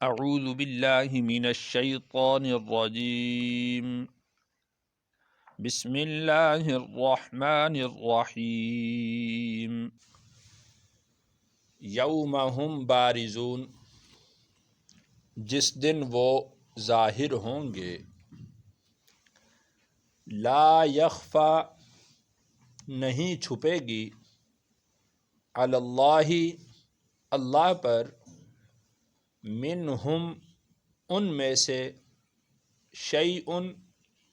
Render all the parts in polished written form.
اعوذ باللہ من الشیطان الرجیم بسم اللہ الرحمن الرحیم یوم ہم بارزون، جس دن وہ ظاہر ہوں گے، لا یخفا نہیں چھپے گی، علی اللہ اللہ پر، منہم ان میں سے، شیئن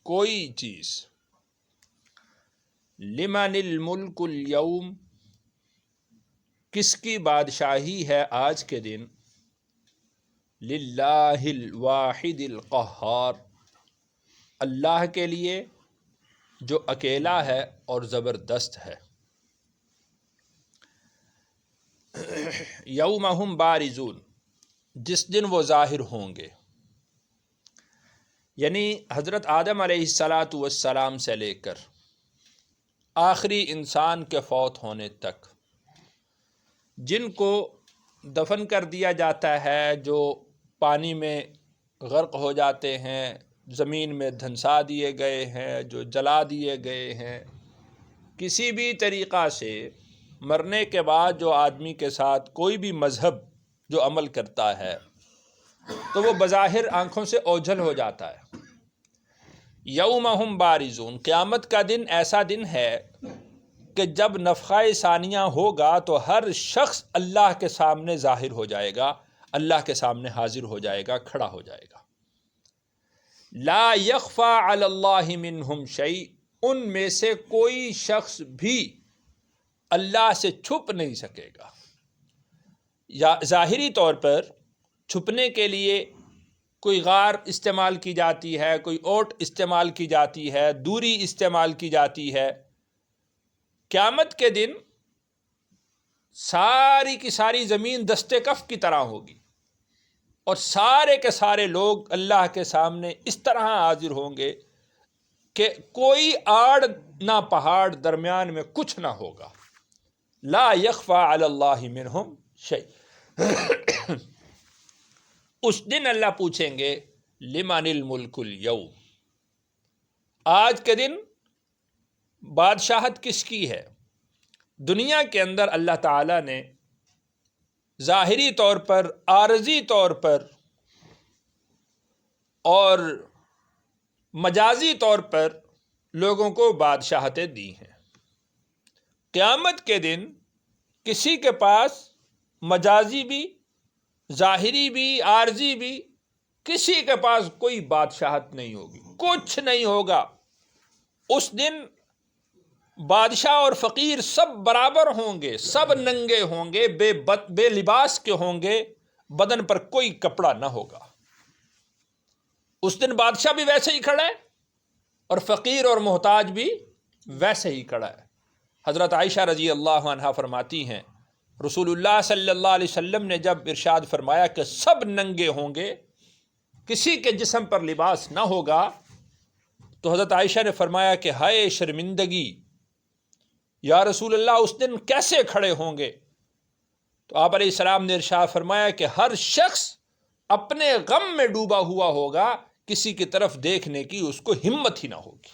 کوئی چیز، لمن الملک اليوم کس کی بادشاہی ہے آج کے دن، للہ الواحد القہار اللہ کے لیے جو اکیلا ہے اور زبردست ہے۔ یوم ہم بارزون، جس دن وہ ظاہر ہوں گے، یعنی حضرت آدم علیہ السلام سے لے کر آخری انسان کے فوت ہونے تک جن کو دفن کر دیا جاتا ہے، جو پانی میں غرق ہو جاتے ہیں، زمین میں دھنسا دیے گئے ہیں، جو جلا دیے گئے ہیں، کسی بھی طریقہ سے مرنے کے بعد جو آدمی کے ساتھ کوئی بھی مذہب جو عمل کرتا ہے تو وہ بظاہر آنکھوں سے اوجھل ہو جاتا ہے۔ یوم ہم بارزون، قیامت کا دن ایسا دن ہے کہ جب نفخہ ثانیہ ہوگا تو ہر شخص اللہ کے سامنے ظاہر ہو جائے گا، اللہ کے سامنے حاضر ہو جائے گا، کھڑا ہو جائے گا۔ لا یخفا علی اللہ منہم شیء، ان میں سے کوئی شخص بھی اللہ سے چھپ نہیں سکے گا۔ یا ظاہری طور پر چھپنے کے لیے کوئی غار استعمال کی جاتی ہے، کوئی اوٹ استعمال کی جاتی ہے، دوری استعمال کی جاتی ہے۔ قیامت کے دن ساری کی ساری زمین دستے کف کی طرح ہوگی اور سارے کے سارے لوگ اللہ کے سامنے اس طرح حاضر ہوں گے کہ کوئی آڑ نہ پہاڑ، درمیان میں کچھ نہ ہوگا۔ لا یخفا علی اللہ منہم شیء۔ اس دن اللہ پوچھیں گے، لمن الملک اليوم، آج کے دن بادشاہت کس کی ہے؟ دنیا کے اندر اللہ تعالیٰ نے ظاہری طور پر، عارضی طور پر اور مجازی طور پر لوگوں کو بادشاہتیں دی ہیں۔ قیامت کے دن کسی کے پاس مجازی بھی، ظاہری بھی، عارضی بھی، کسی کے پاس کوئی بادشاہت نہیں ہوگی، کچھ نہیں ہوگا۔ اس دن بادشاہ اور فقیر سب برابر ہوں گے، سب ننگے ہوں گے، بے لباس کے ہوں گے، بدن پر کوئی کپڑا نہ ہوگا۔ اس دن بادشاہ بھی ویسے ہی کھڑا ہے اور فقیر اور محتاج بھی ویسے ہی کھڑا ہے۔ حضرت عائشہ رضی اللہ عنہا فرماتی ہیں، رسول اللہ صلی اللہ علیہ وسلم نے جب ارشاد فرمایا کہ سب ننگے ہوں گے، کسی کے جسم پر لباس نہ ہوگا، تو حضرت عائشہ نے فرمایا کہ ہائے شرمندگی، یا رسول اللہ اس دن کیسے کھڑے ہوں گے؟ تو آپ علیہ السلام نے ارشاد فرمایا کہ ہر شخص اپنے غم میں ڈوبا ہوا ہوگا، کسی کی طرف دیکھنے کی اس کو ہمت ہی نہ ہوگی۔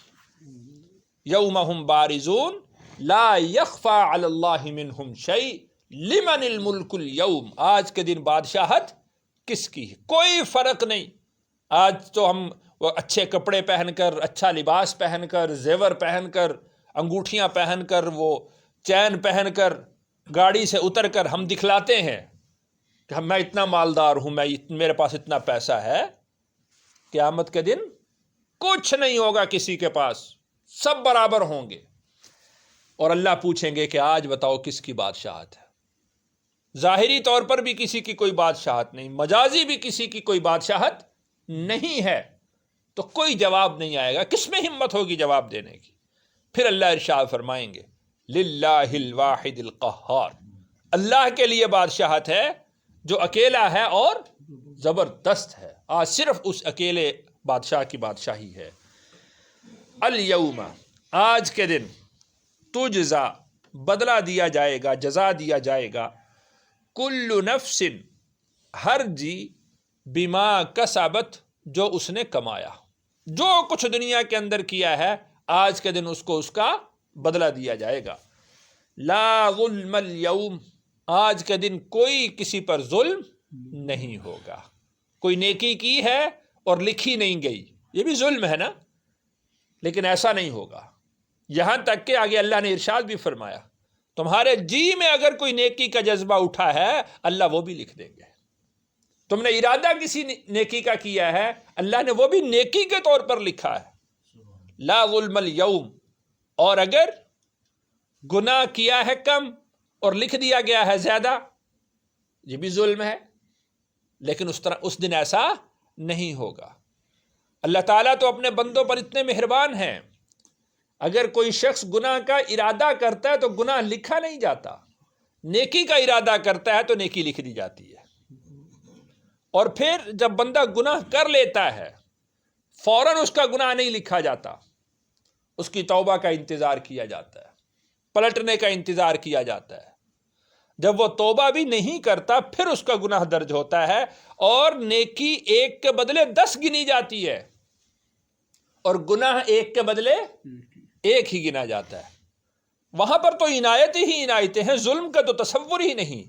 یوم ہم بارزون لا یخفا علی اللہ منہم شیء لمن الملک اليوم، آج کے دن بادشاہت کس کی ہے؟ کوئی فرق نہیں۔ آج تو ہم وہ اچھے کپڑے پہن کر، اچھا لباس پہن کر، زیور پہن کر، انگوٹھیاں پہن کر، وہ چین پہن کر، گاڑی سے اتر کر ہم دکھلاتے ہیں کہ میں اتنا مالدار ہوں، میرے پاس اتنا پیسہ ہے۔ قیامت کے دن کچھ نہیں ہوگا کسی کے پاس، سب برابر ہوں گے اور اللہ پوچھیں گے کہ آج بتاؤ کس کی بادشاہت ہے؟ ظاہری طور پر بھی کسی کی کوئی بادشاہت نہیں، مجازی بھی کسی کی کوئی بادشاہت نہیں ہے، تو کوئی جواب نہیں آئے گا، کس میں ہمت ہوگی جواب دینے کی؟ پھر اللہ ارشاد فرمائیں گے، للہ الواحد القہار، اللہ کے لیے بادشاہت ہے جو اکیلا ہے اور زبردست ہے۔ آج صرف اس اکیلے بادشاہ کی بادشاہی ہے۔ الیوم، آج کے دن، تجزا، بدلہ دیا جائے گا، جزا دیا جائے گا، کل نفس، ہر جی، بما کسبت، جو اس نے کمایا، جو کچھ دنیا کے اندر کیا ہے آج کے دن اس کو اس کا بدلہ دیا جائے گا۔ لا ظلم اليوم، آج کے دن کوئی کسی پر ظلم نہیں ہوگا۔ کوئی نیکی کی ہے اور لکھی نہیں گئی، یہ بھی ظلم ہے نا، لیکن ایسا نہیں ہوگا۔ یہاں تک کہ آگے اللہ نے ارشاد بھی فرمایا تمہارے جی میں اگر کوئی نیکی کا جذبہ اٹھا ہے اللہ وہ بھی لکھ دیں گے۔ تم نے ارادہ کسی نیکی کا کیا ہے اللہ نے وہ بھی نیکی کے طور پر لکھا ہے۔ لا ظلم اليوم، اور اگر گناہ کیا ہے کم اور لکھ دیا گیا ہے زیادہ، یہ بھی ظلم ہے، لیکن اس دن ایسا نہیں ہوگا۔ اللہ تعالیٰ تو اپنے بندوں پر اتنے مہربان ہیں، اگر کوئی شخص گناہ کا ارادہ کرتا ہے تو گناہ لکھا نہیں جاتا، نیکی کا ارادہ کرتا ہے تو نیکی لکھ دی جاتی ہے۔ اور پھر جب بندہ گناہ کر لیتا ہے فوراً اس کا گناہ نہیں لکھا جاتا، اس کی توبہ کا انتظار کیا جاتا ہے، پلٹنے کا انتظار کیا جاتا ہے۔ جب وہ توبہ بھی نہیں کرتا پھر اس کا گناہ درج ہوتا ہے، اور نیکی ایک کے بدلے 10 گنی جاتی ہے اور گناہ ایک کے بدلے ایک ہی گنا جاتا ہے۔ وہاں پر تو عنایت ہی عنایتیں ہیں، ظلم کا تو تصور ہی نہیں۔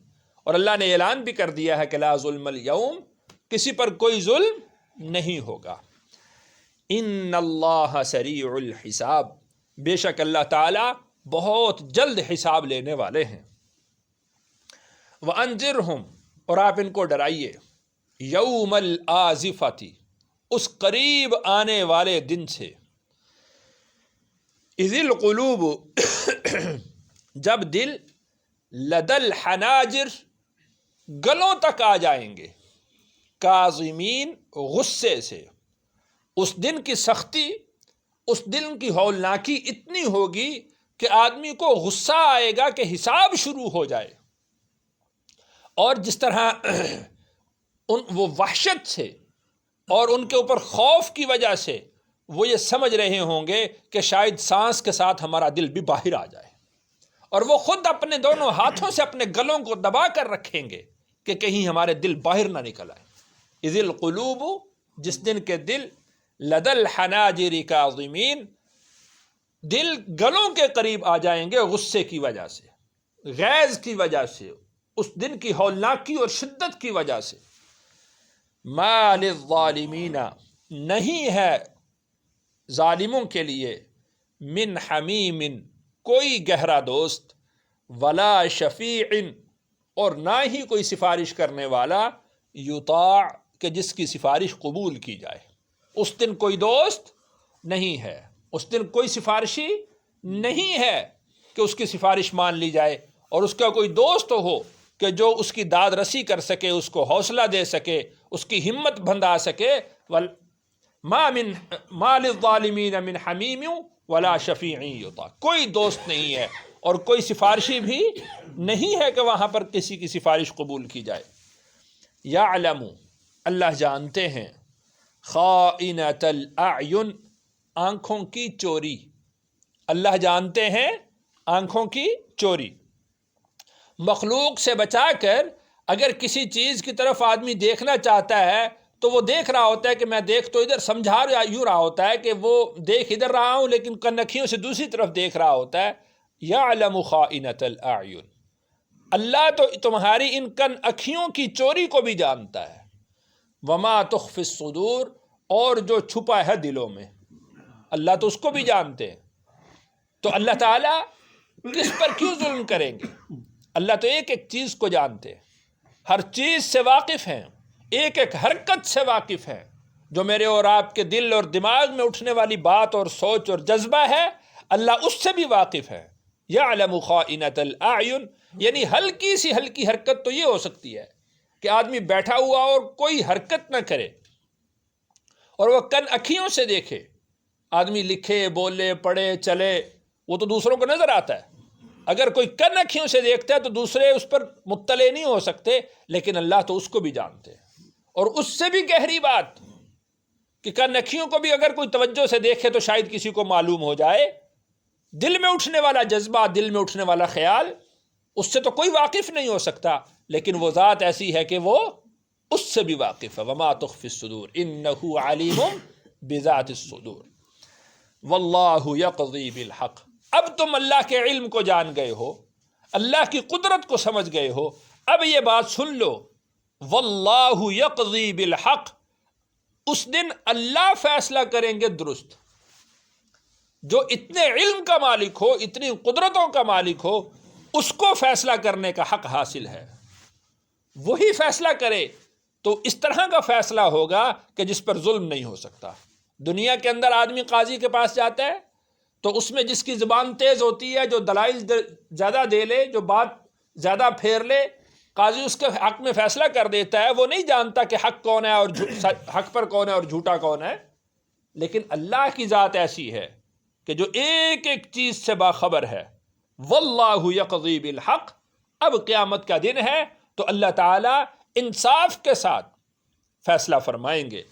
اور اللہ نے اعلان بھی کر دیا ہے کہ لا ظلم اليوم، کسی پر کوئی ظلم نہیں ہوگا۔ ان اللہ سریع الحساب، بے شک اللہ تعالی بہت جلد حساب لینے والے ہیں۔ وَأَنذِرْهُمْ، اور آپ ان کو ڈرائیے، یوم الآزفۃ، اس قریب آنے والے دن سے، اذ القلوب، جب دل، لدى الحناجر، گلوں تک آ جائیں گے، کاظمین، غصے سے۔ اس دن کی سختی، اس دن کی ہولناکی اتنی ہوگی کہ آدمی کو غصہ آئے گا کہ حساب شروع ہو جائے۔ اور جس طرح وہ وحشت سے اور ان کے اوپر خوف کی وجہ سے وہ یہ سمجھ رہے ہوں گے کہ شاید سانس کے ساتھ ہمارا دل بھی باہر آ جائے، اور وہ خود اپنے دونوں ہاتھوں سے اپنے گلوں کو دبا کر رکھیں گے کہ کہیں ہمارے دل باہر نہ نکل آئے۔ اذ القلوب، جس دن کے دل، لدى الحناجر کاظمین، دل گلوں کے قریب آ جائیں گے غصے کی وجہ سے، غیظ کی وجہ سے، اس دن کی ہولناکی اور شدت کی وجہ سے۔ ما للظالمین، نہیں ہے ظالموں کے لیے، من حمیم، کوئی گہرا دوست، ولا شفیع، اور نہ ہی کوئی سفارش کرنے والا، یطاع، کہ جس کی سفارش قبول کی جائے۔ اس دن کوئی دوست نہیں ہے، اس دن کوئی سفارشی نہیں ہے کہ اس کی سفارش مان لی جائے، اور اس کا کوئی دوست ہو کہ جو اس کی داد رسی کر سکے، اس کو حوصلہ دے سکے، اس کی ہمت بندھا سکے۔ ما للظالمین من حمیم ولا شفیع یطاع، کوئی دوست نہیں ہے اور کوئی سفارشی بھی نہیں ہے کہ وہاں پر کسی کی سفارش قبول کی جائے۔ یعلم، اللہ جانتے ہیں، خائنۃ الاعین، آنکھوں کی چوری، اللہ جانتے ہیں آنکھوں کی چوری۔ مخلوق سے بچا کر اگر کسی چیز کی طرف آدمی دیکھنا چاہتا ہے تو وہ دیکھ رہا ہوتا ہے کہ میں دیکھ تو ادھر، سمجھا یوں رہا ہوتا ہے کہ وہ دیکھ ادھر رہا ہوں لیکن کنکھیوں سے دوسری طرف دیکھ رہا ہوتا ہے۔ یعلم خائنۃ الاعین، اللہ تو تمہاری ان کن اکھیوں کی چوری کو بھی جانتا ہے۔ وما تخفی الصدور، اور جو چھپا ہے دلوں میں، اللہ تو اس کو بھی جانتے ہیں۔ تو اللہ تعالیٰ کس پر کیوں ظلم کریں گے؟ اللہ تو ایک ایک چیز کو جانتے ہیں، ہر چیز سے واقف ہیں، ایک ایک حرکت سے واقف ہیں۔ جو میرے اور آپ کے دل اور دماغ میں اٹھنے والی بات اور سوچ اور جذبہ ہے اللہ اس سے بھی واقف ہے۔ یعلم خائنۃ الاعین، یعنی ہلکی سی ہلکی حرکت تو یہ ہو سکتی ہے کہ آدمی بیٹھا ہوا اور کوئی حرکت نہ کرے اور وہ کن اکھیوں سے دیکھے، آدمی لکھے، بولے، پڑھے، چلے، وہ تو دوسروں کو نظر آتا ہے۔ اگر کوئی کن اکھیوں سے دیکھتا ہے تو دوسرے اس پر مطلع نہیں ہو سکتے، لیکن اللہ تو اس کو بھی جانتے ہیں۔ اور اس سے بھی گہری بات کہ کن اکھیوں کو بھی اگر کوئی توجہ سے دیکھے تو شاید کسی کو معلوم ہو جائے، دل میں اٹھنے والا جذبہ، دل میں اٹھنے والا خیال، اس سے تو کوئی واقف نہیں ہو سکتا، لیکن وہ ذات ایسی ہے کہ وہ اس سے بھی واقف ہے. وما تخفی الصدور انہ علیم بذات الصدور واللہ یقضی بالحق. اب تم اللہ کے علم کو جان گئے ہو، اللہ کی قدرت کو سمجھ گئے ہو، اب یہ بات سن لو، واللہ یقضی بالحق، اس دن اللہ فیصلہ کریں گے درست. جو اتنے علم کا مالک ہو، اتنی قدرتوں کا مالک ہو، اس کو فیصلہ کرنے کا حق حاصل ہے. وہی فیصلہ کرے تو اس طرح کا فیصلہ ہوگا کہ جس پر ظلم نہیں ہو سکتا. دنیا کے اندر آدمی قاضی کے پاس جاتا ہے تو اس میں جس کی زبان تیز ہوتی ہے، جو دلائل زیادہ دے لے، جو بات زیادہ پھیر لے، قاضی اس کے حق میں فیصلہ کر دیتا ہے. وہ نہیں جانتا کہ حق کون ہے اور حق پر کون ہے اور جھوٹا کون ہے. لیکن اللہ کی ذات ایسی ہے کہ جو ایک ایک چیز سے باخبر ہے. واللہ یقضی بالحق. اب قیامت کا دن ہے تو اللہ تعالی انصاف کے ساتھ فیصلہ فرمائیں گے.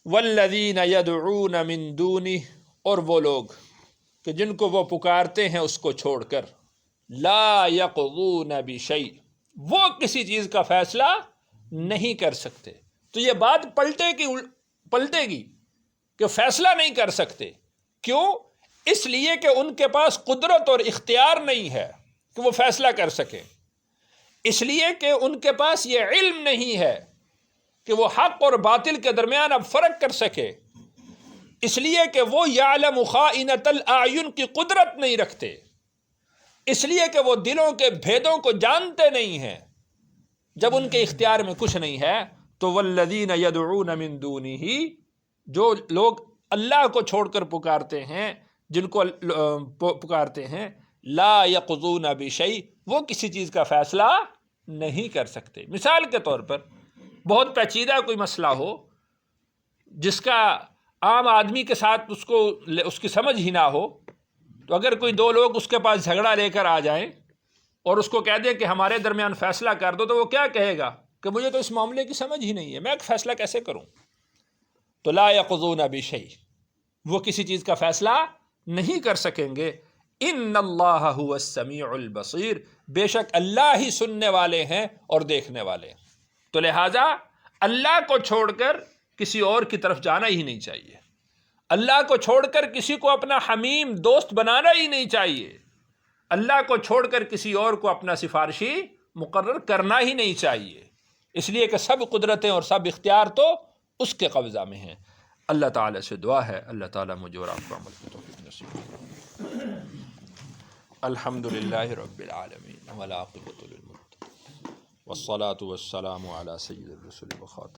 والذین یدعون من دونہ، اور وہ لوگ کہ جن کو وہ پکارتے ہیں اس کو چھوڑ کر، لا یقضون بشیء، وہ کسی چیز کا فیصلہ نہیں کر سکتے. تو یہ بات پلٹے گی کہ فیصلہ نہیں کر سکتے. کیوں؟ اس لیے کہ ان کے پاس قدرت اور اختیار نہیں ہے کہ وہ فیصلہ کر سکیں. اس لیے کہ ان کے پاس یہ علم نہیں ہے کہ وہ حق اور باطل کے درمیان اب فرق کر سکے. اس لیے کہ وہ یعلم خائنۃ الاعین کی قدرت نہیں رکھتے. اس لیے کہ وہ دلوں کے بھیدوں کو جانتے نہیں ہیں. جب ان کے اختیار میں کچھ نہیں ہے تو والذین یدعون من دونہ، جو لوگ اللہ کو چھوڑ کر پکارتے ہیں، جن کو پکارتے ہیں، لا یقضون بشیء، وہ کسی چیز کا فیصلہ نہیں کر سکتے. مثال کے طور پر بہت پیچیدہ کوئی مسئلہ ہو جس کا عام آدمی کے ساتھ اس کی سمجھ ہی نہ ہو، تو اگر کوئی دو لوگ اس کے پاس جھگڑا لے کر آ جائیں اور اس کو کہہ دیں کہ ہمارے درمیان فیصلہ کر دو، تو وہ کیا کہے گا کہ مجھے تو اس معاملے کی سمجھ ہی نہیں ہے، میں فیصلہ کیسے کروں. تو لا یقضون بشیء، وہ کسی چیز کا فیصلہ نہیں کر سکیں گے. ان اللہ هو السمیع البصیر، بے شک اللہ ہی سننے والے ہیں اور دیکھنے والے ہیں. تو لہٰذا اللہ کو چھوڑ کر کسی اور کی طرف جانا ہی نہیں چاہیے. اللہ کو چھوڑ کر کسی کو اپنا حمیم دوست بنانا ہی نہیں چاہیے. اللہ کو چھوڑ کر کسی اور کو اپنا سفارشی مقرر کرنا ہی نہیں چاہیے. اس لیے کہ سب قدرتیں اور سب اختیار تو اس کے قبضہ میں ہیں. اللہ تعالیٰ سے دعا ہے اللہ تعالیٰ مجھے اور آپ کو عمل کی توفیق نصیب کرے. الحمدللہ رب العالمین والعاقبۃ للمتقین والصلاة والسلام علی سید الرسل وخاتم